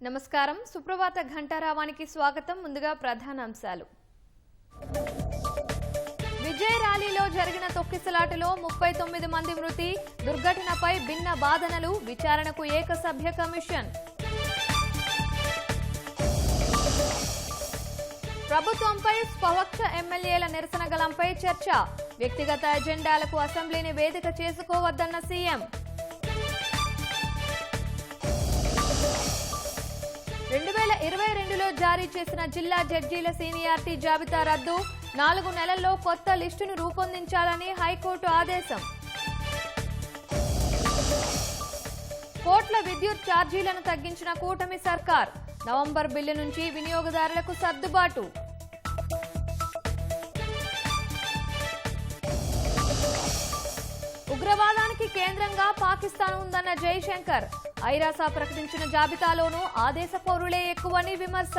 నమస్కారం సుప్రభాత ఘంటారావానికి స్వాగతం ముందుగా ప్రధానాంశాలు విజయ్ ర్యాలీలో జరిగిన తొక్కిసలాటలో 39 మంది మృతి దుర్ఘటనపై భిన్న వాదనలు విచారణకు ఏకసభ్య కమిషన్ ప్రభుత్వంపై స్వపక్ష ఎమ్మెల్యేల నిరసన గళంపై చర్చ వ్యక్తిగత ఎజెండాలకు అసెంబ్లీని వేదిక చేసుకోవద్దన్న సీఎం 2022లో జారీ చేసిన జిల్లా జడ్జీల సీనియారిటీ జాబితా రద్దు 4 నెలల్లో కొత్త లిస్టును రూపొందించాలని హైకోర్టు ఆదేశం కోట్ల విద్యుత్ ఛార్జీలను తగ్గించిన కూటమి సర్కార్ నవంబర్ బిల్లు నుంచి వినియోగదారులకు సర్దుబాటు ఉగ్రవాదానికి కేంద్రంగా పాకిస్తాన్ ఉందన్న జైశంకర్ ఐరాస ప్రకటించిన జాబితాలోనూ ఆ దేశ పౌరులే ఎక్కువని విమర్శ